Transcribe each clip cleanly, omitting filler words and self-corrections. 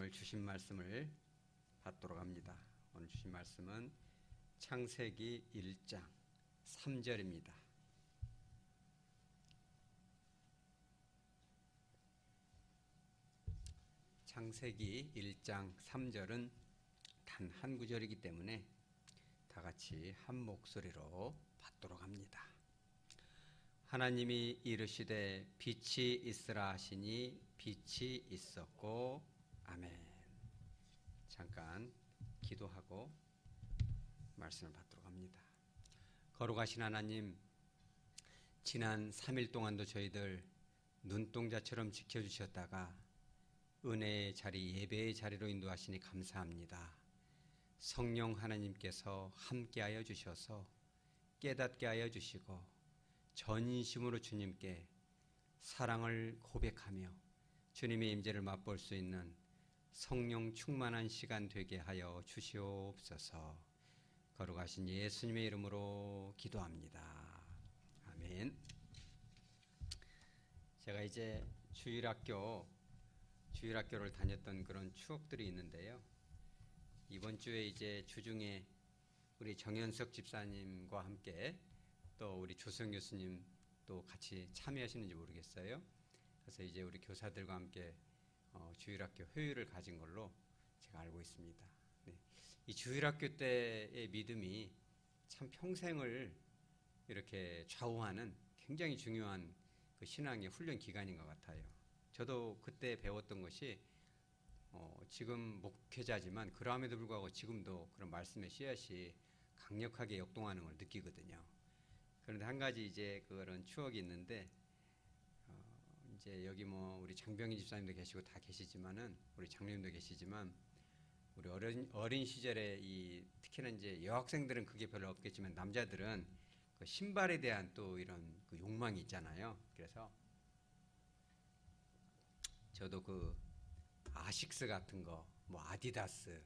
오늘 주신 말씀을 받도록 합니다. 오늘 주신 말씀은 창세기 1장 3절입니다. 창세기 1장 3절은 단 한 구절이기 때문에 다 같이 한 목소리로 받도록 합니다. 하나님이 이르시되 빛이 있으라 하시니 빛이 있었고 아멘. 잠깐 기도하고 말씀을 받도록 합니다. 거룩하신 하나님, 지난 3일 동안도 저희들 눈동자처럼 지켜주셨다가 은혜의 자리, 예배의 자리로 인도하시니 감사합니다. 성령 하나님께서 함께하여 주셔서 깨닫게 하여 주시고 전심으로 주님께 사랑을 고백하며 주님의 임재를 맛볼 수 있는 성령 충만한 시간 되게 하여 주시옵소서. 거룩하신 예수님의 이름으로 기도합니다. 아멘. 제가 이제 주일학교를 다녔던 그런 추억들이 있는데요. 이번 주에 이제 주중에 우리 정현석 집사님과 함께 또 우리 조성 교수님 또 같이 참여하시는지 모르겠어요. 그래서 이제 우리 교사들과 함께 주일학교 회의를 가진 걸로 제가 알고 있습니다. 네. 이 주일학교 때의 믿음이 참 평생을 이렇게 좌우하는 굉장히 중요한 그 신앙의 훈련 기간인 것 같아요. 저도 그때 배웠던 것이 지금 목회자지만 그럼에도 불구하고 지금도 그런 말씀의 씨앗이 강력하게 역동하는 걸 느끼거든요. 그런데 한 가지 이제 그런 추억이 있는데 이제 여기 뭐 우리 장병희 집사님도 계시고 다 계시지만은 우리 장로님도 계시지만 우리 어린 시절에 이 특히나 이제 여학생들은 그게 별로 없겠지만 남자들은 그 신발에 대한 또 이런 그 욕망이 있잖아요. 그래서 저도 그 아식스 같은 거, 뭐 아디다스,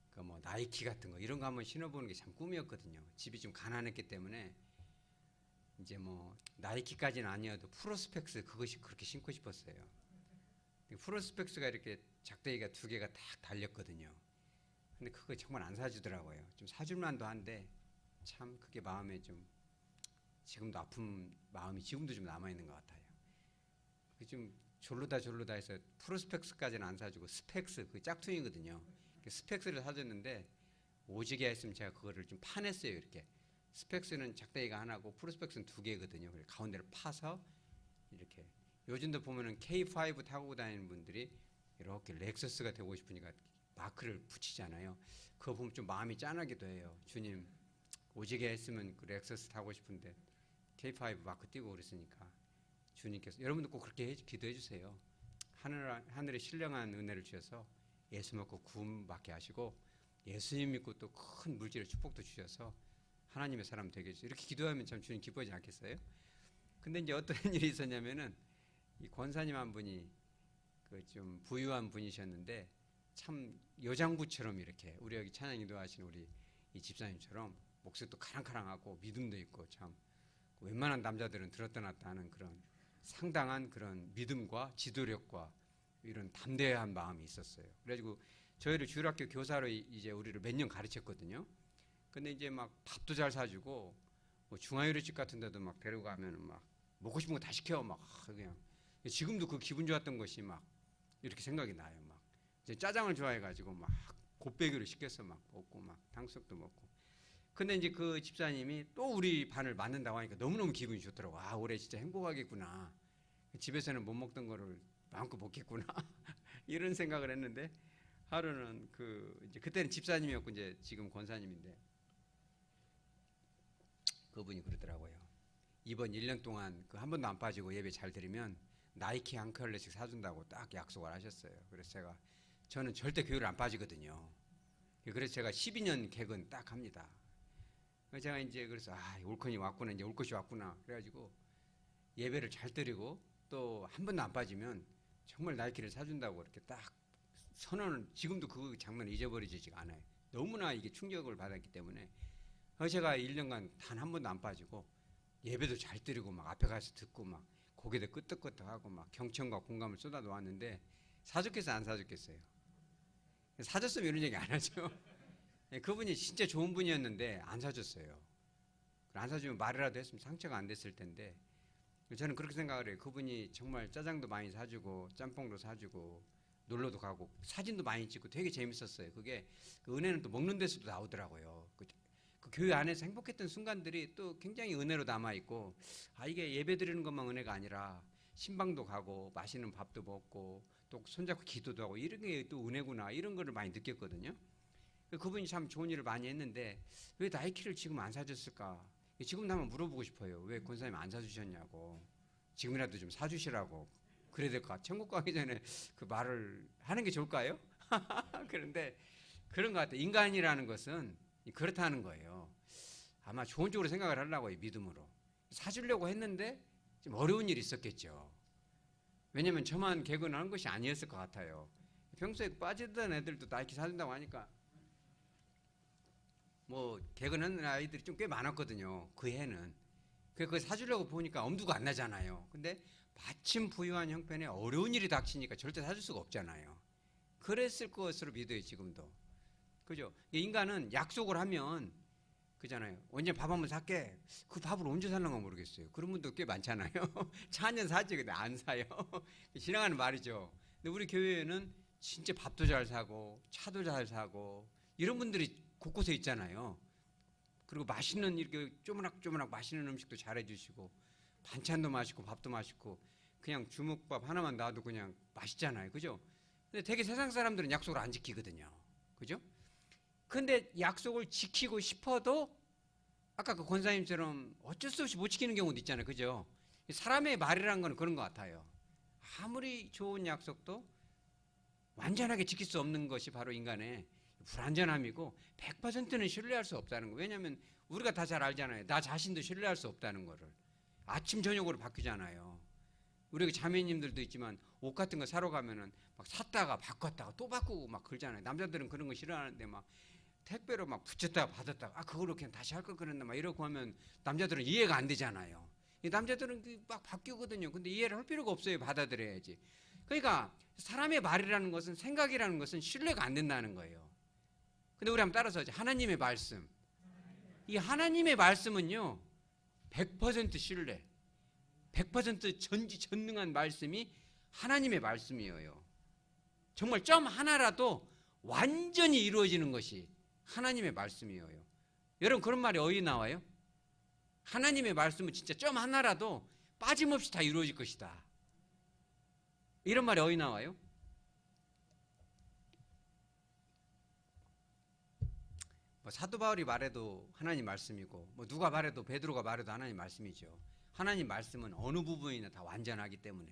그 뭐 나이키 같은 거 이런 거 한번 신어보는 게 참 꿈이었거든요. 집이 좀 가난했기 때문에 이제 뭐 나이키까지는 아니어도 프로스펙스 그것이 그렇게 신고 싶었어요. 프로스펙스가 이렇게 작대기가 두 개가 딱 달렸거든요. 근데 그거 정말 안 사주더라고요. 좀 사줄만도 한데 참 그게 마음에 좀 지금도 아픈 마음이 지금도 좀 남아있는 것 같아요. 좀 졸르다 해서 프로스펙스까지는 안 사주고 스펙스 그 짝퉁이거든요. 스펙스를 사줬는데 오지게 했으면 제가 그거를 좀 파냈어요. 이렇게 스펙스는 작대기가 하나고 프로스펙스는 두 개거든요. 그래서 가운데를 파서 이렇게 요즘도 보면은 K5 타고 다니는 분들이 이렇게 렉서스가 되고 싶으니까 마크를 붙이잖아요. 그거 보면 좀 마음이 짠하기도 해요. 주님 오지게 했으면 그 렉서스 타고 싶은데 K5 마크 띄고 그랬으니까 주님께서 여러분도 꼭 그렇게 기도해 주세요. 하늘에 신령한 은혜를 주셔서 예수 믿고 구원 받게 하시고 예수님 믿고 또 큰 물질의 축복도 주셔서 하나님의 사람 되게 해주세요. 이렇게 기도하면 참 주님 기뻐하지 않겠어요? 근데 이제 어떤 일이 있었냐면은 이 권사님 한 분이 그 좀 부유한 분이셨는데 참 여장부처럼 이렇게 우리 여기 찬양 인도하시는 우리 이 집사님처럼 목소리도 카랑카랑하고 믿음도 있고 참 웬만한 남자들은 들었다 놨다 하는 그런 상당한 그런 믿음과 지도력과 이런 담대한 마음이 있었어요. 그래가지고 저희를 주일학교 교사로 이제 우리를 몇 년 가르쳤거든요. 근데 이제 막 밥도 잘 사주고 뭐 중화요리집 같은 데도 막 데려가면은 막 먹고 싶은 거 다 시켜 막 그냥 지금도 그 기분 좋았던 것이 막 이렇게 생각이 나요. 막 이제 짜장을 좋아해가지고 막 곱빼기를 시켜서 막 먹고 막 탕수육도 먹고. 근데 이제 그 집사님이 또 우리 반을 맡는다고 하니까 너무너무 기분이 좋더라고. 아, 올해 진짜 행복하겠구나. 집에서는 못 먹던 거를 마음껏 먹겠구나. 이런 생각을 했는데 하루는 이제 그때는 집사님이었고 이제 지금 권사님인데 그분이 그러더라고요. 이번 1년 동안 그 한 번도 안 빠지고 예배 잘 드리면 나이키 한 켤레씩 사준다고 딱 약속을 하셨어요. 그래서 저는 절대 교회를 안 빠지거든요. 그래서 제가 12년 객은 딱 합니다. 제가 이제 그래서 올컨이 왔구나, 이제 올 것이 왔구나. 그래가지고 예배를 잘 드리고 또 한 번도 안 빠지면 정말 나이키를 사준다고 이렇게 딱 선언을 지금도 그 장면을 잊어버리지가 않아요. 너무나 이게 충격을 받았기 때문에 제가 1년간 단 한 번도 안 빠지고 예배도 잘 드리고 막 앞에 가서 듣고 막 고개도 끄덕끄덕하고 막 경청과 공감을 쏟아 놓았는데 사줬겠어요, 안 사줬겠어요? 사줬으면 이런 얘기 안 하죠. 그분이 진짜 좋은 분이었는데 안 사줬어요. 안 사주면 말이라도 했으면 상처가 안 됐을 텐데, 저는 그렇게 생각을 해요. 그분이 정말 짜장도 많이 사주고 짬뽕도 사주고 놀러도 가고 사진도 많이 찍고 되게 재밌었어요. 그게 그 은혜는 또 먹는 데서도 나오더라고요. 그 교회 안에서 행복했던 순간들이 또 굉장히 은혜로 남아있고, 이게 예배 드리는 것만 은혜가 아니라 신방도 가고 맛있는 밥도 먹고 또 손잡고 기도도 하고 이런 게 또 은혜구나, 이런 거를 많이 느꼈거든요. 그분이 참 좋은 일을 많이 했는데 왜 나이키를 지금 안 사줬을까? 지금도 한번 물어보고 싶어요. 왜 권사님 안 사주셨냐고. 지금이라도 좀 사주시라고. 그래야 될까? 천국 가기 전에 그 말을 하는 게 좋을까요? 그런데 그런 것 같아요. 인간이라는 것은 그렇다는 거예요. 아마 좋은 쪽으로 생각을 하려고 요 믿음으로. 사주려고 했는데 좀 어려운 일이 있었겠죠. 왜냐면 저만 개근한 것이 아니었을 것 같아요. 평소에 빠지던 애들도 나이키 사준다고 하니까 뭐 개근하는 아이들이 좀 꽤 많았거든요. 그 해는. 그걸 사주려고 보니까 엄두가 안 나잖아요. 근데 마침 부유한 형편에 어려운 일이 닥치니까 절대 사줄 수가 없잖아요. 그랬을 것으로 믿어요, 지금도. 그죠? 인간은 약속을 하면 그잖아요. 언제 밥 한번 살게. 그 밥을 언제 살는가 모르겠어요. 그런 분도 꽤 많잖아요. 차 한 잔 사지 근데 안 사요. 지나가는 말이죠. 근데 우리 교회에는 진짜 밥도 잘 사고 차도 잘 사고 이런 분들이 곳곳에 있잖아요. 그리고 맛있는 이렇게 쪼무락쪼무락 맛있는 음식도 잘해주시고 반찬도 맛있고 밥도 맛있고 그냥 주먹밥 하나만 놔도 그냥 맛있잖아요. 그죠? 근데 되게 세상 사람들은 약속을 안 지키거든요. 그죠? 근데 약속을 지키고 싶어도 아까 그 권사님처럼 어쩔 수 없이 못 지키는 경우도 있잖아요. 그죠? 사람의 말이라는 건 그런 것 같아요. 아무리 좋은 약속도 완전하게 지킬 수 없는 것이 바로 인간의 불완전함이고 100%는 신뢰할 수 없다는 거예요. 왜냐하면 우리가 다 잘 알잖아요. 나 자신도 신뢰할 수 없다는 거를. 아침 저녁으로 바뀌잖아요. 우리 자매님들도 있지만 옷 같은 거 사러 가면은 막 샀다가 바꿨다가 또 바꾸고 막 그러잖아요. 남자들은 그런 거 싫어하는데 막 택배로 막 붙였다가 받았다가 그걸로 그냥 다시 할 걸 그랬나 막 이러고 하면 남자들은 이해가 안 되잖아요. 남자들은 막 바뀌거든요. 근데 이해를 할 필요가 없어요. 받아들여야지. 그러니까 사람의 말이라는 것은, 생각이라는 것은 신뢰가 안 된다는 거예요. 근데 우리 한번 따라서 하나님의 말씀. 이 하나님의 말씀은요, 100% 신뢰, 100% 전지전능한 말씀이 하나님의 말씀이에요. 정말 점 하나라도 완전히 이루어지는 것이 하나님의 말씀이에요. 여러분, 그런 말이 어디 나와요? 하나님의 말씀은 진짜 점 하나라도 빠짐없이 다 이루어질 것이다. 이런 말이 어디 나와요? 뭐 사도 바울이 말해도 하나님 말씀이고, 뭐 누가 말해도 베드로가 말해도 하나님 말씀이죠. 하나님 말씀은 어느 부분이나 다 완전하기 때문에.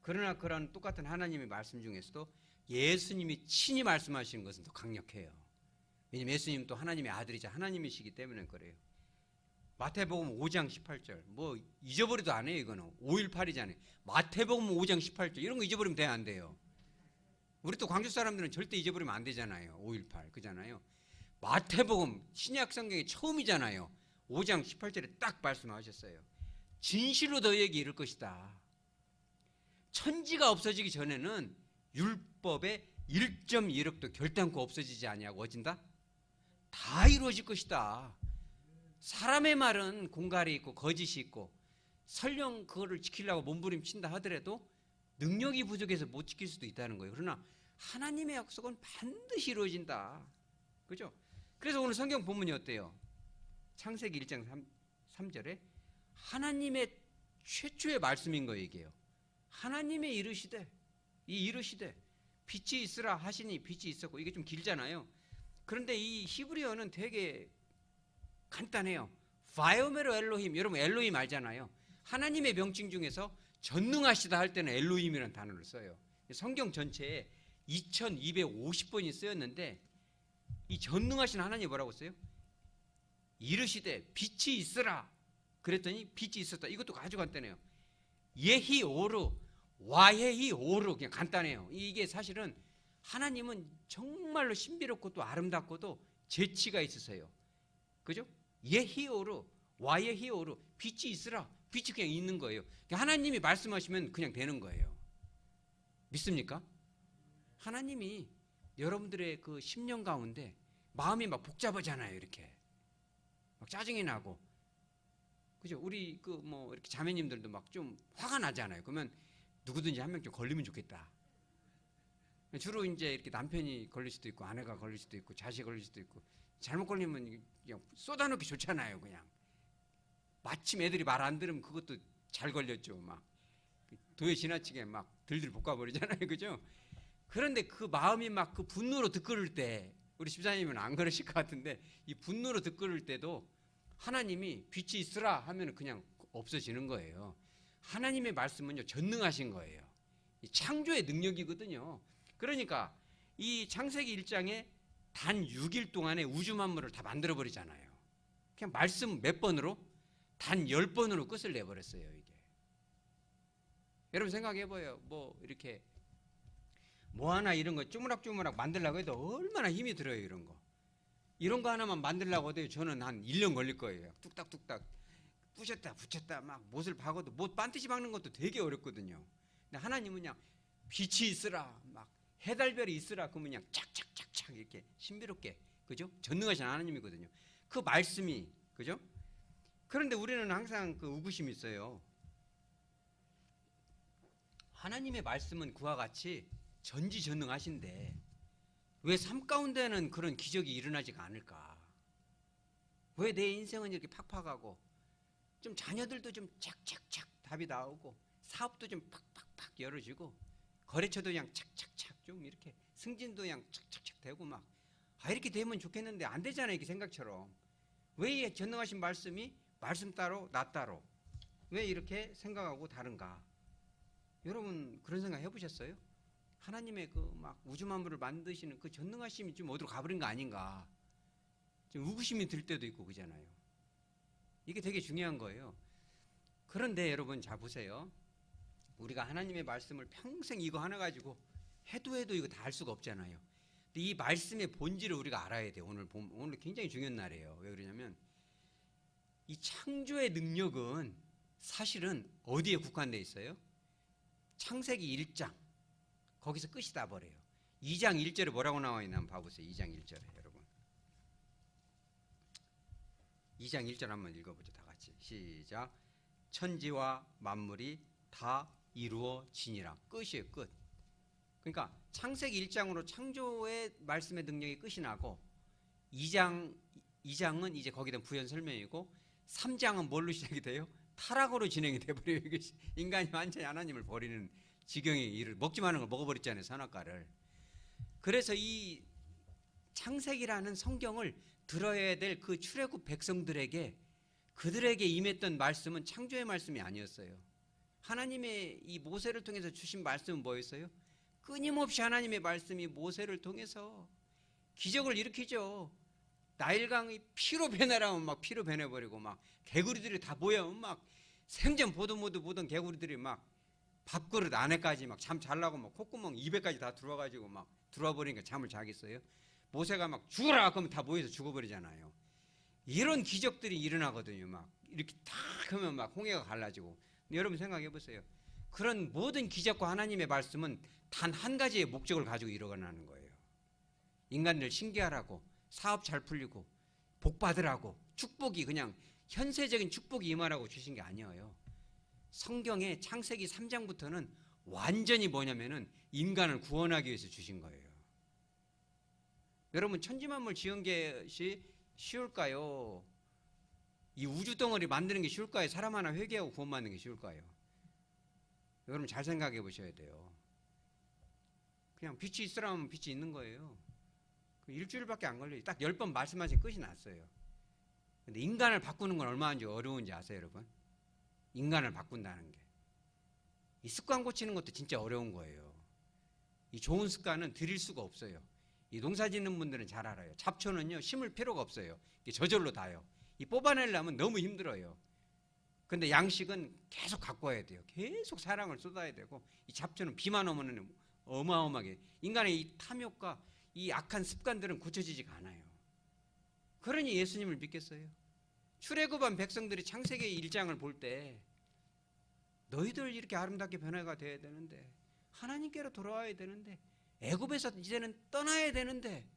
그러나 그런 똑같은 하나님의 말씀 중에서도 예수님이 친히 말씀하시는 것은 더 강력해요. 왜냐하면 예수님은 또 하나님의 아들이자 하나님이시기 때문에 그래요. 마태복음 5장 18절 뭐 잊어버리도 안 해요. 이거는 5.18이잖아요. 마태복음 5장 18절 이런 거 잊어버리면 돼야 안 돼요. 우리 또 광주 사람들은 절대 잊어버리면 안 되잖아요. 5.18 그잖아요. 마태복음 신약 성경이 처음이잖아요. 5장 18절에 딱 말씀하셨어요. 진실로 너희에게 이를 것이다. 천지가 없어지기 전에는 율법의 1.1억도 결단코 없어지지 아니하고 어진다? 다 이루어질 것이다. 사람의 말은 공갈이 있고 거짓이 있고 설령 그거를 지키려고 몸부림친다 하더라도 능력이 부족해서 못 지킬 수도 있다는 거예요. 그러나 하나님의 약속은 반드시 이루어진다. 그죠? 그래서 오늘 성경 본문이 어때요? 창세기 1장 3절에 하나님의 최초의 말씀인 거예요. 이게요. 하나님의 이르시되 빛이 있으라 하시니 빛이 있었고, 이게 좀 길잖아요. 그런데 이 히브리어는 되게 간단해요. 바이오메로 엘로힘. 여러분 엘로힘 알잖아요. 하나님의 명칭 중에서 전능하시다 할 때는 엘로힘이라는 단어를 써요. 성경 전체에 2250번이 쓰였는데 이 전능하신 하나님이 뭐라고 써요? 이르시되 빛이 있으라 그랬더니 빛이 있었다. 이것도 아주 간단해요. 예히 오르 와헤히 오르. 그냥 간단해요. 이게 사실은 하나님은 정말로 신비롭고 또 아름답고도 재치가 있으세요. 그죠? 예히 오르 와예히 오르. 빛이 있으라. 빛이 그냥 있는 거예요. 하나님이 말씀하시면 그냥 되는 거예요. 믿습니까? 하나님이 여러분들의 그 심령 가운데 마음이 막 복잡하잖아요. 이렇게 막 짜증이 나고, 그죠? 우리 그 뭐 이렇게 자매님들도 막 좀 화가 나잖아요. 그러면 누구든지 한 명 좀 걸리면 좋겠다. 주로 이제 이렇게 남편이 걸릴 수도 있고, 아내가 걸릴 수도 있고, 자식이 걸릴 수도 있고, 잘못 걸리면 그냥 쏟아놓기 좋잖아요. 그냥 마침 애들이 말 안 들으면 그것도 잘 걸렸죠. 막 도에 지나치게 막 들들 볶아버리잖아요. 그죠? 그런데 그 마음이 막 그 분노로 들끓을 때, 우리 집사님은 안 그러실 것 같은데, 이 분노로 들끓을 때도 하나님이 빛이 있으라 하면 그냥 없어지는 거예요. 하나님의 말씀은요, 전능하신 거예요. 이 창조의 능력이거든요. 그러니까 이 창세기 1장에 단 6일 동안에 우주 만물을 다 만들어 버리잖아요. 그냥 말씀 몇 번으로? 단 10번으로 끝을 내버렸어요. 이게 여러분 생각해봐요. 뭐 이렇게 뭐 하나 이런 거 쪼무락쪼무락 만들려고 해도 얼마나 힘이 들어요. 이런 거 하나만 만들려고 해도 저는 한 1년 걸릴 거예요. 뚝딱뚝딱 부셨다 붙였다 막 못을 박아도 못 반드시 박는 것도 되게 어렵거든요. 근데 하나님은 그냥 빛이 있으라, 막 해달별이 있으라, 그러면 그냥 착착착착 이렇게 신비롭게, 그죠? 전능하신 하나님이거든요. 그 말씀이, 그죠? 그런데 우리는 항상 그 의구심이 있어요. 하나님의 말씀은 그와 같이 전지전능하신데 왜 삶 가운데는 그런 기적이 일어나지가 않을까? 왜 내 인생은 이렇게 팍팍하고, 좀 자녀들도 좀 착착착 답이 나오고, 사업도 좀 팍팍팍 열어지고, 거래처도 그냥 착착착 좀 이렇게 승진도 그냥 착착착 되고 막, 이렇게 되면 좋겠는데 안 되잖아요. 이게 생각처럼. 왜 전능하신 말씀이 말씀 따로 나 따로 왜 이렇게 생각하고 다른가? 여러분 그런 생각 해보셨어요? 하나님의 그 막 우주 만물을 만드시는 그 전능하심이 좀 어디로 가버린 거 아닌가? 좀 의구심이 들 때도 있고 그잖아요. 이게 되게 중요한 거예요. 그런데 여러분 잘 보세요. 우리가 하나님의 말씀을 평생 이거 하나 가지고 해도 이거 다 알 수가 없잖아요. 근데 이 말씀의 본질을 우리가 알아야 돼요. 오늘 굉장히 중요한 날이에요. 왜 그러냐면 이 창조의 능력은 사실은 어디에 국한되어 있어요? 창세기 1장 거기서 끝이 다 버려요. 2장 1절에 뭐라고 나와 있나 한번 봐보세요. 2장 1절에 여러분. 2장 1절 한번 읽어보죠. 다 같이 시작. 천지와 만물이 다 이루어지니라. 끝이에요. 끝. 그러니까 창세기 1장으로 창조의 말씀의 능력이 끝이 나고 2장은 이제 거기에 대한 부연 설명이고 3장은 뭘로 시작이 돼요? 타락으로 진행이 돼버려요. 인간이 완전히 하나님을 버리는 지경에 이를 먹지 마는 걸 먹어버렸잖아요. 선악과를. 그래서 이 창세기라는 성경을 들어야 될 그 출애굽 백성들에게 그들에게 임했던 말씀은 창조의 말씀이 아니었어요. 하나님의 이 모세를 통해서 주신 말씀은 뭐였어요? 끊임없이 하나님의 말씀이 모세를 통해서 기적을 일으키죠. 나일강이 피로 변하라면 막 피로 변해버리고 막 개구리들이 다 모여면 막 생전 보던 개구리들이 막 밥그릇 안에까지 막 잠 잘라고 막 콧구멍 입에까지 다 들어와가지고 막 들어와 버리니까 잠을 자겠어요? 모세가 막 죽으라 그러면 다 모여서 죽어버리잖아요. 이런 기적들이 일어나거든요. 막 이렇게 탁 하면 막 홍해가 갈라지고. 여러분 생각해 보세요. 그런 모든 기적과 하나님의 말씀은 단 한 가지의 목적을 가지고 일어나는 거예요. 인간들 신기하라고, 사업 잘 풀리고, 복 받으라고, 축복이 그냥 현세적인 축복이 임하라고 주신 게 아니에요. 성경의 창세기 3장부터는 완전히 뭐냐면은 인간을 구원하기 위해서 주신 거예요. 여러분 천지만물 지은 것이 쉬울까요? 이 우주 덩어리 만드는 게 쉬울까요? 사람 하나 회개하고 구원받는 게 쉬울까요? 여러분 잘 생각해 보셔야 돼요. 그냥 빛이 있으라면 빛이 있는 거예요. 일주일밖에 안 걸려요. 딱 10번 말씀하신 끝이 났어요. 근데 인간을 바꾸는 건 얼마나 어려운지 아세요, 여러분? 인간을 바꾼다는 게. 이 습관 고치는 것도 진짜 어려운 거예요. 이 좋은 습관은 들일 수가 없어요. 이 농사 짓는 분들은 잘 알아요. 잡초는요, 심을 필요가 없어요. 이게 저절로 다요. 이 뽑아내려면 너무 힘들어요. 근데 양식은 계속 갖고 와야 돼요. 계속 사랑을 쏟아야 되고, 이 잡초는 비만 오면은 어마어마하게. 인간의 이 탐욕과 이 악한 습관들은 고쳐지지가 않아요. 그러니 예수님을 믿겠어요? 출애굽한 백성들이 창세기 1장을 볼 때 너희들 이렇게 아름답게 변화가 돼야 되는데, 하나님께로 돌아와야 되는데 애굽에서 이제는 떠나야 되는데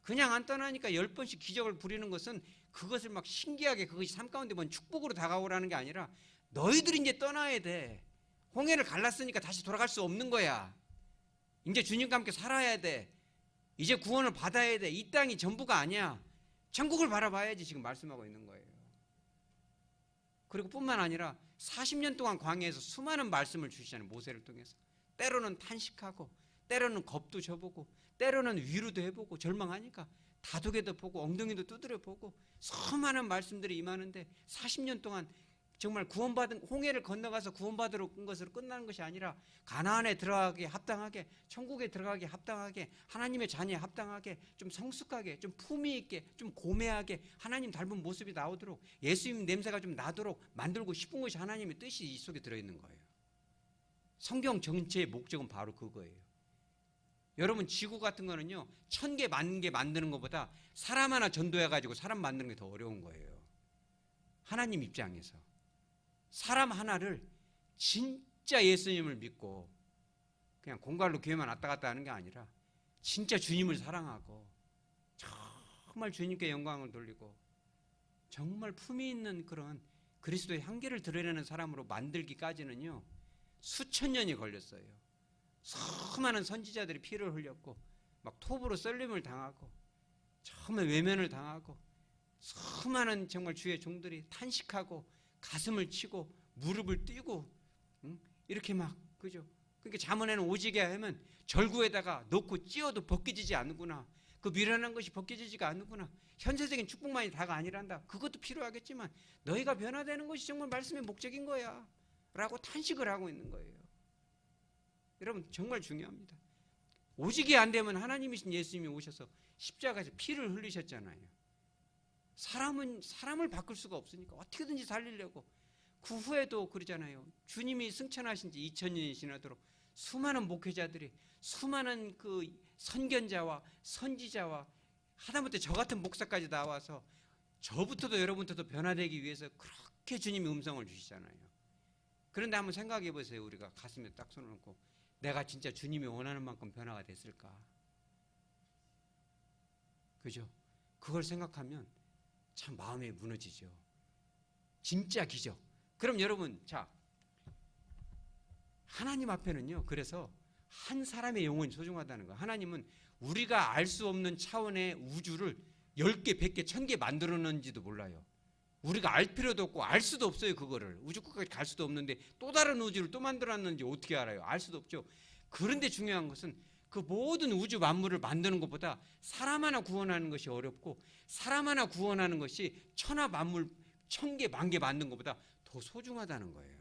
그냥 안 떠나니까 10번씩 기적을 부리는 것은 그것을 막 신기하게 그것이 삶 가운데 뭔 축복으로 다가오라는 게 아니라 너희들이 이제 떠나야 돼. 홍해를 갈랐으니까 다시 돌아갈 수 없는 거야. 이제 주님과 함께 살아야 돼. 이제 구원을 받아야 돼. 이 땅이 전부가 아니야. 천국을 바라봐야지 지금 말씀하고 있는 거예요. 그리고 뿐만 아니라 40년 동안 광야에서 수많은 말씀을 주시잖아요. 모세를 통해서. 때로는 탄식하고 때로는 겁도 줘보고 때로는 위로도 해보고 절망하니까 다독여도 보고 엉덩이도 두드려 보고 수많은 말씀들이 임하는데 40년 동안 정말 구원받은 홍해를 건너가서 구원받으러 온 것으로 끝나는 것이 아니라 가나안에 들어가기에 합당하게 천국에 들어가기에 합당하게 하나님의 자녀에 합당하게 좀 성숙하게 좀 품위 있게 좀 고매하게 하나님 닮은 모습이 나오도록 예수님 냄새가 좀 나도록 만들고 싶은 것이 하나님의 뜻이 이 속에 들어있는 거예요. 성경 전체의 목적은 바로 그거예요. 여러분 지구 같은 거는요 1000개, 10,000개 만드는 것보다 사람 하나 전도해가지고 사람 만드는 게 더 어려운 거예요. 하나님 입장에서 사람 하나를 진짜 예수님을 믿고 그냥 공갈로 교회만 왔다 갔다 하는 게 아니라 진짜 주님을 사랑하고 정말 주님께 영광을 돌리고 정말 품위 있는 그런 그리스도의 향기를 드러내는 사람으로 만들기까지는요 수천 년이 걸렸어요. 수많은 선지자들이 피를 흘렸고 막 톱으로 썰림을 당하고 정말 외면을 당하고 수많은 정말 주의 종들이 탄식하고 가슴을 치고 무릎을 띄고 이렇게 막 그죠? 그러니까 잠언에는 오지게 하면 절구에다가 넣고 찧어도 벗겨지지 않는구나. 그 미련한 것이 벗겨지지가 않는구나. 현세적인 축복만이 다가 아니란다. 그것도 필요하겠지만 너희가 변화되는 것이 정말 말씀의 목적인 거야 라고 탄식을 하고 있는 거예요. 여러분 정말 중요합니다. 오지게 안 되면 하나님이신 예수님이 오셔서 십자가에서 피를 흘리셨잖아요. 사람은 사람을 바꿀 수가 없으니까 어떻게든지 살리려고 그 후에도 그러잖아요. 주님이 승천하신 지 2000년이 지나도록 수많은 목회자들이 수많은 그 선견자와 선지자와 하다못해 저 같은 목사까지 나와서 저부터도 여러분들도 변화되기 위해서 그렇게 주님이 음성을 주시잖아요. 그런데 한번 생각해 보세요. 우리가 가슴에 딱 손을 얹고 내가 진짜 주님이 원하는 만큼 변화가 됐을까? 그죠? 그걸 생각하면 참 마음이 무너지죠. 진짜 기적. 그럼 여러분, 자, 하나님 앞에는요, 그래서 한 사람의 영혼이 소중하다는 거예요. 하나님은 우리가 알 수 없는 차원의 우주를 10개, 100개, 1000개 만들어놓은지도 몰라요. 우리가 알 필요도 없고 알 수도 없어요. 그거를. 우주 끝까지 갈 수도 없는데 또 다른 우주를 또 만들어놨는지 어떻게 알아요? 알 수도 없죠. 그런데 중요한 것은 그 모든 우주 만물을 만드는 것보다 사람 하나 구원하는 것이 어렵고 사람 하나 구원하는 것이 천하 만물 1000개, 10,000개 만든 것보다 더 소중하다는 거예요.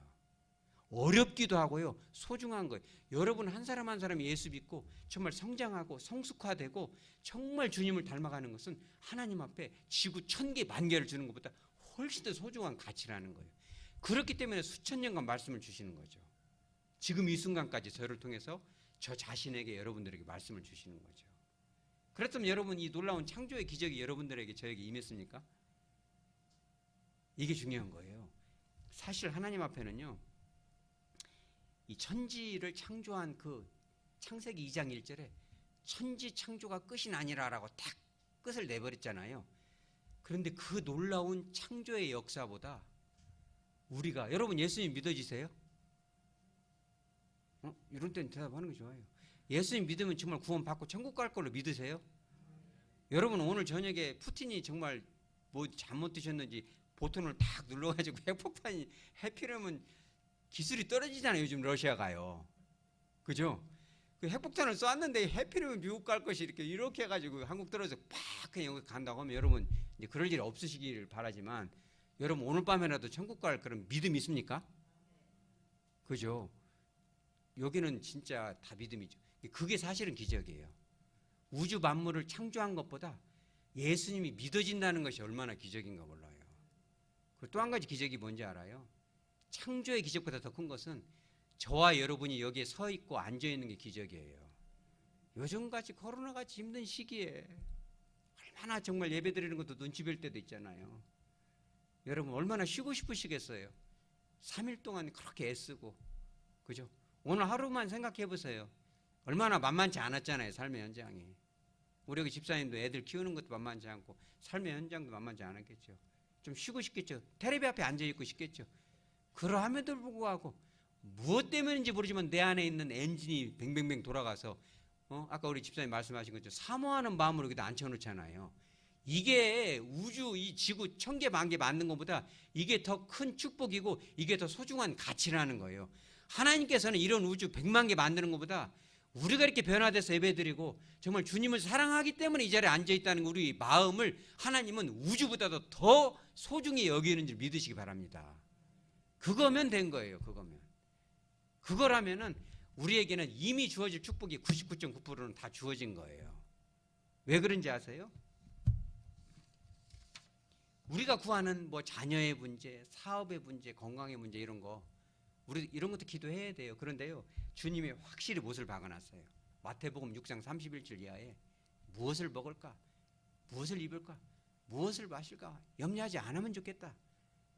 어렵기도 하고요. 소중한 거예요. 여러분 한 사람 한 사람이 예수 믿고 정말 성장하고 성숙화되고 정말 주님을 닮아가는 것은 하나님 앞에 지구 1000개, 10,000개를 주는 것보다 훨씬 더 소중한 가치라는 거예요. 그렇기 때문에 수천 년간 말씀을 주시는 거죠. 지금 이 순간까지 저를 통해서 저 자신에게 여러분들에게 말씀을 주시는 거죠. 그렇다면 여러분 이 놀라운 창조의 기적이 여러분들에게 저에게 임했습니까? 이게 중요한 거예요. 사실 하나님 앞에는요. 이 천지를 창조한 그 창세기 2장 1절에 천지 창조가 끝이 아니라라고 딱 끝을 내버렸잖아요. 그런데 그 놀라운 창조의 역사보다 우리가 여러분 예수님 믿어지세요? 이런 때는 대답하는 게 좋아요. 예수님 믿으면 정말 구원받고 천국 갈 걸로 믿으세요? 여러분 오늘 저녁에 푸틴이 정말 뭐 잘못 드셨는지 보통을 딱 눌러가지고 핵폭탄이 해피려면 기술이 떨어지잖아요. 요즘 러시아가요. 그죠? 그 핵폭탄을 쐈는데 해피려면 미국 갈 것이 이렇게 해가지고 한국 떨어져서 팍 그냥 여기 간다고 하면 여러분 이제 그럴 일 없으시기를 바라지만 여러분 오늘 밤에라도 천국 갈 그런 믿음 있습니까? 그죠? 여기는 진짜 다 믿음이죠. 그게 사실은 기적이에요. 우주 만물을 창조한 것보다 예수님이 믿어진다는 것이 얼마나 기적인가 몰라요. 그리고 또 한 가지 기적이 뭔지 알아요? 창조의 기적보다 더 큰 것은 저와 여러분이 여기에 서 있고 앉아 있는 게 기적이에요. 요즘같이 코로나같이 힘든 시기에 얼마나 정말 예배 드리는 것도 눈치 뵐 때도 있잖아요. 여러분 얼마나 쉬고 싶으시겠어요. 3일 동안 그렇게 애쓰고 그죠? 오늘 하루만 생각해 보세요. 얼마나 만만치 않았잖아요. 삶의 현장이. 우리 여기 집사님도 애들 키우는 것도 만만치 않고 삶의 현장도 만만치 않았겠죠. 좀 쉬고 싶겠죠. 텔레비 앞에 앉아있고 싶겠죠. 그러함에도 불구하고 무엇 때문인지 모르지만 내 안에 있는 엔진이 뱅뱅뱅 돌아가서 아까 우리 집사님 말씀하신 것처럼 사모하는 마음으로 여기다 앉혀놓잖아요. 이게 우주 이 지구 1000개 만개 만든 것보다 이게 더 큰 축복이고 이게 더 소중한 가치라는 거예요. 하나님께서는 이런 우주 100만 개 만드는 것보다 우리가 이렇게 변화돼서 예배드리고 정말 주님을 사랑하기 때문에 이 자리에 앉아있다는 우리 마음을 하나님은 우주보다도 더 소중히 여기는 줄 믿으시기 바랍니다. 그거면 된 거예요. 그거라면은 우리에게는 이미 주어질 축복이 99.9%는 다 주어진 거예요. 왜 그런지 아세요? 우리가 구하는 뭐 자녀의 문제, 사업의 문제, 건강의 문제 이런 거 우리 이런 것도 기도해야 돼요. 그런데요, 주님이 확실히 못을 박아놨어요. 마태복음 6장 31절 이하에 무엇을 먹을까? 무엇을 입을까? 무엇을 마실까? 염려하지 않으면 좋겠다.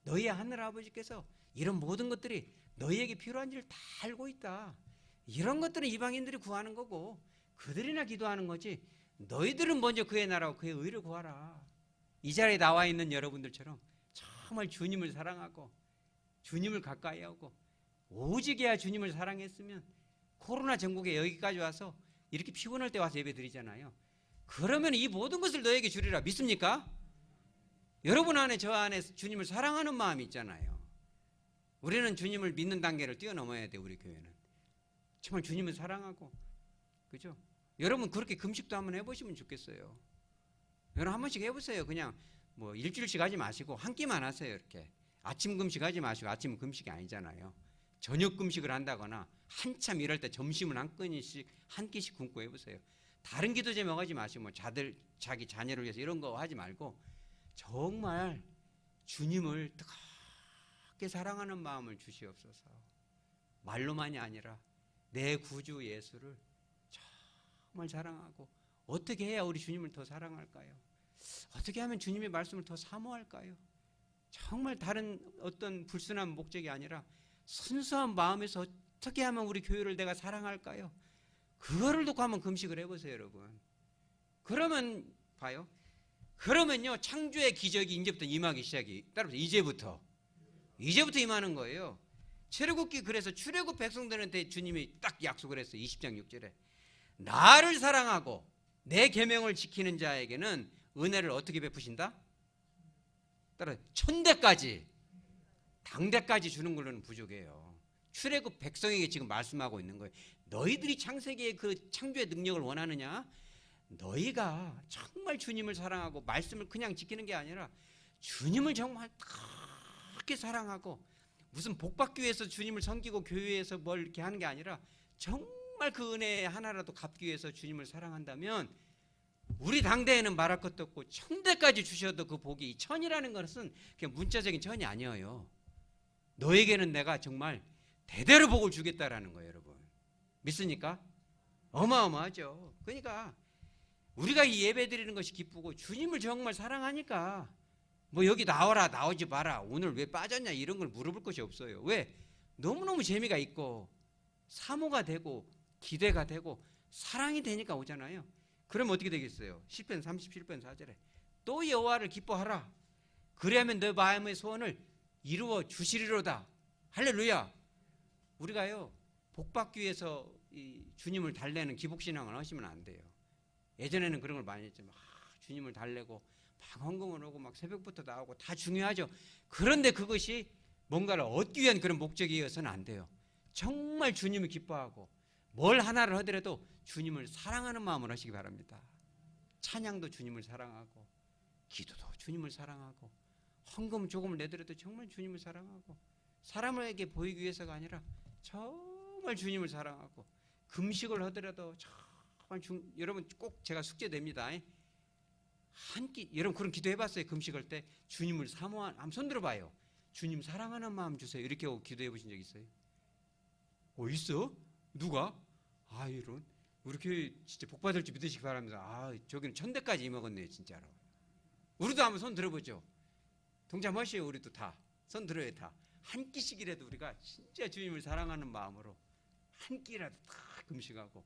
너희의 하늘아버지께서 이런 모든 것들이 너희에게 필요한 줄 다 알고 있다. 이런 것들은 이방인들이 구하는 거고 그들이나 기도하는 거지 너희들은 먼저 그의 나라와 그의 의를 구하라. 이 자리에 나와 있는 여러분들처럼 정말 주님을 사랑하고 주님을 가까이 하고 오직이야 주님을 사랑했으면 코로나 전국에 여기까지 와서 이렇게 피곤할 때 와서 예배 드리잖아요. 그러면 이 모든 것을 너에게 주리라. 믿습니까? 여러분 안에 저 안에 주님을 사랑하는 마음이 있잖아요. 우리는 주님을 믿는 단계를 뛰어넘어야 돼. 우리 교회는 정말 주님을 사랑하고, 그죠? 여러분 그렇게 금식도 한번 해보시면 좋겠어요. 여러분 한 번씩 해보세요. 그냥 뭐 일주일씩 하지 마시고 한 끼만 하세요. 이렇게 아침 금식 하지 마시고, 아침은 금식이 아니잖아요. 저녁 금식을 한다거나 한참 일할 때 점심은 한 끼씩 굶고 해보세요. 다른 기도 제목 하지 마시고 뭐 자기 자녀를 위해서 이런 거 하지 말고 정말 주님을 뜨겁게 사랑하는 마음을 주시옵소서. 말로만이 아니라 내 구주 예수를 정말 사랑하고, 어떻게 해야 우리 주님을 더 사랑할까요? 어떻게 하면 주님의 말씀을 더 사모할까요? 정말 다른 어떤 불순한 목적이 아니라 순수한 마음에서 어떻게 하면 우리 교회를 내가 사랑할까요? 그거를 놓고 한번 금식을 해보세요, 여러분. 그러면 봐요. 그러면요, 창조의 기적이 이제부터 임하기 시작이, 따라서 이제부터 임하는 거예요. 출애굽기, 그래서 출애굽 백성들한테 주님이 딱 약속을 했어요. 20장 6절에 나를 사랑하고 내 계명을 지키는 자에게는 은혜를 어떻게 베푸신다? 따라 천대까지, 당대까지 주는 걸로는 부족해요. 출애굽 백성에게 지금 말씀하고 있는 거예요. 너희들이 창세기의 그 창조의 능력을 원하느냐? 너희가 정말 주님을 사랑하고 말씀을 그냥 지키는 게 아니라 주님을 정말 그렇게 사랑하고, 무슨 복받기 위해서 주님을 섬기고 교회에서 뭘 이렇게 하는 게 아니라 정말 그 은혜 하나라도 갚기 위해서 주님을 사랑한다면 우리 당대에는 말할 것도 없고 천대까지 주셔도 그 복이, 천이라는 것은 그냥 문자적인 천이 아니에요. 너에게는 내가 정말 대대로 복을 주겠다라는 거예요, 여러분. 믿습니까? 어마어마하죠. 그러니까 우리가 이 예배 드리는 것이 기쁘고 주님을 정말 사랑하니까 뭐 여기 나와라 나오지 마라 오늘 왜 빠졌냐 이런 걸 물어볼 것이 없어요. 왜? 너무너무 재미가 있고 사모가 되고 기대가 되고 사랑이 되니까 오잖아요. 그럼 어떻게 되겠어요? 시편 37편 4절에 또 여호와를 기뻐하라. 그래야면 너 마음의 소원을 이루어 주시리로다. 할렐루야. 우리가요, 복받기 위해서 이 주님을 달래는 기복신앙을 하시면 안 돼요. 예전에는 그런 걸 많이 했지만 주님을 달래고 막 헌금을 하고 막 새벽부터 나오고 다 중요하죠. 그런데 그것이 뭔가를 얻기 위한 그런 목적이어서는 안 돼요. 정말 주님을 기뻐하고 뭘 하나를 하더라도 주님을 사랑하는 마음으로 하시기 바랍니다. 찬양도 주님을 사랑하고 기도도 주님을 사랑하고 헌금 조금을 내더라도 정말 주님을 사랑하고, 사람에게 보이기 위해서가 아니라 정말 주님을 사랑하고, 금식을 하더라도 정말 여러분 꼭 제가 숙제 냅니다. 한 끼, 여러분 그런 기도 해봤어요? 금식할 때 주님을 사모한, 한번 손 들어봐요. 주님 사랑하는 마음 주세요. 이렇게 하고 기도해 보신 적 있어요? 있어? 누가? 이런 우리 교회 진짜 복 받을 줄 믿으시기 바랍니다. 저기는 천대까지 임하겠네요, 진짜로. 우리도 한번 손 들어보죠. 동참하시오. 우리도 다 손 들어요. 다 한 끼씩이라도 우리가 진짜 주님을 사랑하는 마음으로 한 끼라도 다 금식하고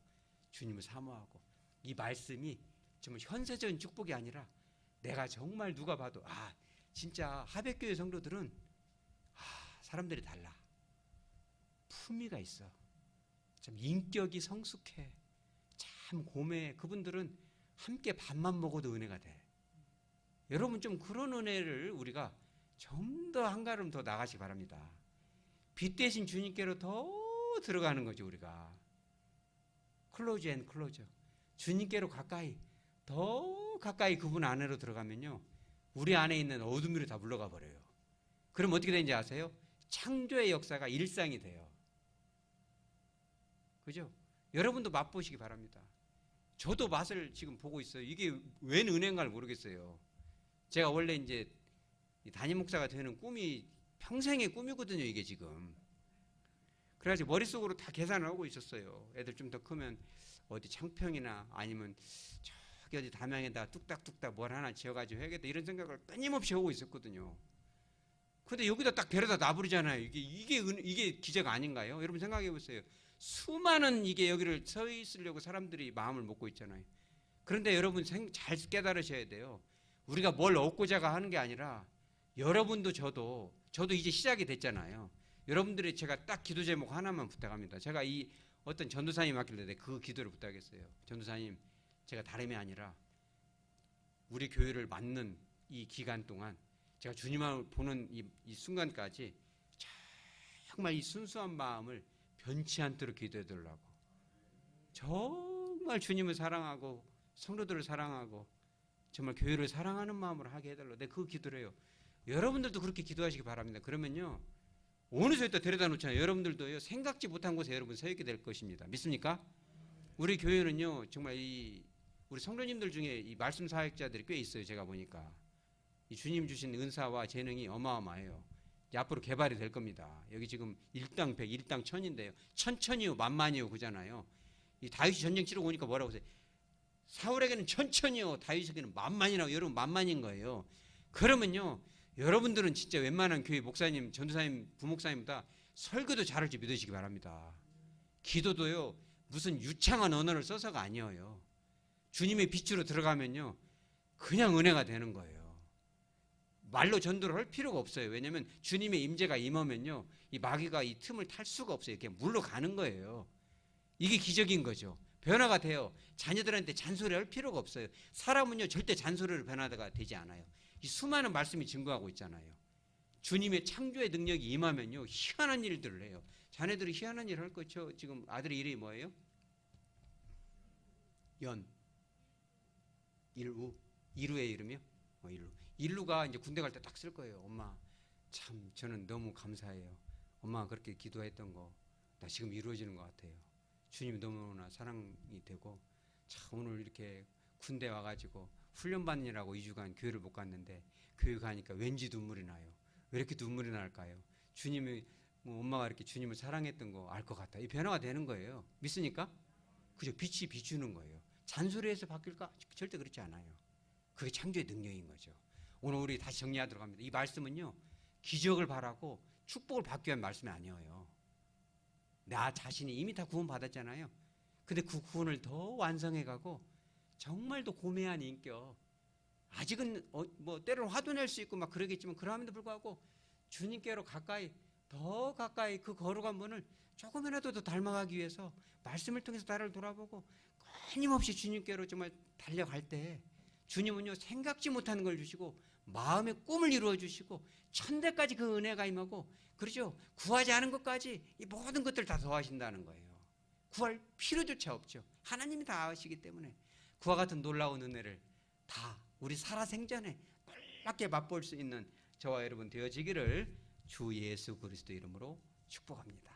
주님을 사모하고 이 말씀이 정말 현세적인 축복이 아니라 내가 정말 누가 봐도 진짜 하백교회 성도들은 사람들이 달라. 품위가 있어. 참 인격이 성숙해. 참 고매해. 그분들은 함께 밥만 먹어도 은혜가 돼. 여러분 좀 그런 은혜를 우리가 좀 더 한 걸음 더 나가시기 바랍니다. 빛 대신 주님께로 더 들어가는 거죠. 우리가 클로즈 앤 클로즈, 주님께로 가까이, 더 가까이 그분 안으로 들어가면요, 우리 안에 있는 어둠이 다 물러가 버려요. 그럼 어떻게 되는지 아세요? 창조의 역사가 일상이 돼요. 그죠? 여러분도 맛보시기 바랍니다. 저도 맛을 지금 보고 있어요. 이게 웬 은혜인가를 모르겠어요. 제가 원래 이제 담임 목사가 되는 꿈이 평생의 꿈이거든요. 이게 지금. 그래가지고 머릿속으로 다 계산을 하고 있었어요. 애들 좀 더 크면 어디 창평이나 아니면 저기 어디 담양에다 뚝딱뚝딱 뭘 하나 지어가지고 해야겠다 이런 생각을 끊임없이 하고 있었거든요. 근데 여기다 딱 데려다 놔버리잖아요. 이게 기적 아닌가요? 여러분 생각해 보세요. 수많은 이게 여기를 서 있으려고 사람들이 마음을 먹고 있잖아요. 그런데 여러분 잘 깨달으셔야 돼요. 우리가 뭘 얻고자가 하는 게 아니라 여러분도 저도 이제 시작이 됐잖아요. 여러분들이 제가 딱 기도 제목 하나만 부탁합니다. 제가 이 어떤 전도사님 맡길때 그 기도를 부탁했어요. 전도사님, 제가 다름이 아니라 우리 교회를 맡는 이 기간 동안 제가 주님을 보는 이 순간까지 정말 이 순수한 마음을 변치 않도록 기도해 달라고. 정말 주님을 사랑하고 성도들을 사랑하고 정말 교회를 사랑하는 마음으로 하게 해달라고. 내가 그 기도를 해요. 여러분들도 그렇게 기도하시기 바랍니다. 그러면요, 어느 소에다 데려다 놓잖아요. 여러분들도요, 생각지 못한 곳에 여러분 서 있게 될 것입니다. 믿습니까? 우리 교회는요, 정말 우리 성도님들 중에 이 말씀 사역자들이 꽤 있어요. 제가 보니까 이 주님 주신 은사와 재능이 어마어마해요. 앞으로 개발이 될 겁니다. 여기 지금 1당 100, 1당 1000인데요. 천천히요, 만만이요, 그잖아요. 이 다윗이 전쟁 치르고 오니까 뭐라고 하세요? 사울에게는 천천히요, 다윗에게는 만만이라고. 여러분 만만인 거예요. 그러면요, 여러분들은 진짜 웬만한 교회 목사님, 전도사님, 부목사님보다 설교도 잘할 줄 믿으시기 바랍니다. 기도도요, 무슨 유창한 언어를 써서가 아니에요. 주님의 빛으로 들어가면요, 그냥 은혜가 되는 거예요. 말로 전도를 할 필요가 없어요. 왜냐하면 주님의 임재가 임하면요, 이 마귀가 이 틈을 탈 수가 없어요. 이렇게 물러가는 거예요. 이게 기적인 거죠. 변화가 돼요. 자녀들한테 잔소리할 필요가 없어요. 사람은요, 절대 잔소리로 변화가 되지 않아요. 이 수많은 말씀이 증거하고 있잖아요. 주님의 창조의 능력이 임하면요, 희한한 일들을 해요. 자네들이 희한한 일을 할 거죠. 지금 아들의 이름이 뭐예요? 일루의 이름이요? 일루가 이제 군대 갈 때 딱 쓸 거예요. 엄마, 참 저는 너무 감사해요. 엄마가 그렇게 기도했던 거 나 지금 이루어지는 것 같아요. 주님이 너무나 사랑이 되고, 참 오늘 이렇게 군대 와가지고 훈련받느라고 2주간 교회를 못 갔는데 교회 가니까 왠지 눈물이 나요. 왜 이렇게 눈물이 날까요? 주님이 엄마가 이렇게 주님을 사랑했던 거 알 것 같다. 이 변화가 되는 거예요. 믿습니까? 그죠? 빛이 비추는 거예요. 잔소리에서 바뀔까? 절대 그렇지 않아요. 그게 창조의 능력인 거죠. 오늘 우리 다시 정리하도록 합니다. 이 말씀은요, 기적을 바라고 축복을 받기 위한 말씀이 아니에요. 나 자신이 이미 다 구원 받았잖아요. 근데 그 구원을 더 완성해가고 정말 더 고매한 인격, 아직은 뭐 때로는 화도 낼 수 있고 막 그러겠지만, 그럼에도 불구하고 주님께로 더 가까이 그 거룩한 분을 조금이라도 더 닮아가기 위해서 말씀을 통해서 나를 돌아보고 끊임없이 주님께로 정말 달려갈 때, 주님은요, 생각지 못하는 걸 주시고 마음의 꿈을 이루어 주시고 천대까지 그 은혜가 임하고, 그렇죠? 구하지 않은 것까지 이 모든 것들을 다 더하신다는 거예요. 구할 필요조차 없죠. 하나님이 다 아시기 때문에 그와 같은 놀라운 은혜를 다 우리 살아생전에 놀랍게 맛볼 수 있는 저와 여러분 되어지기를 주 예수 그리스도 이름으로 축복합니다.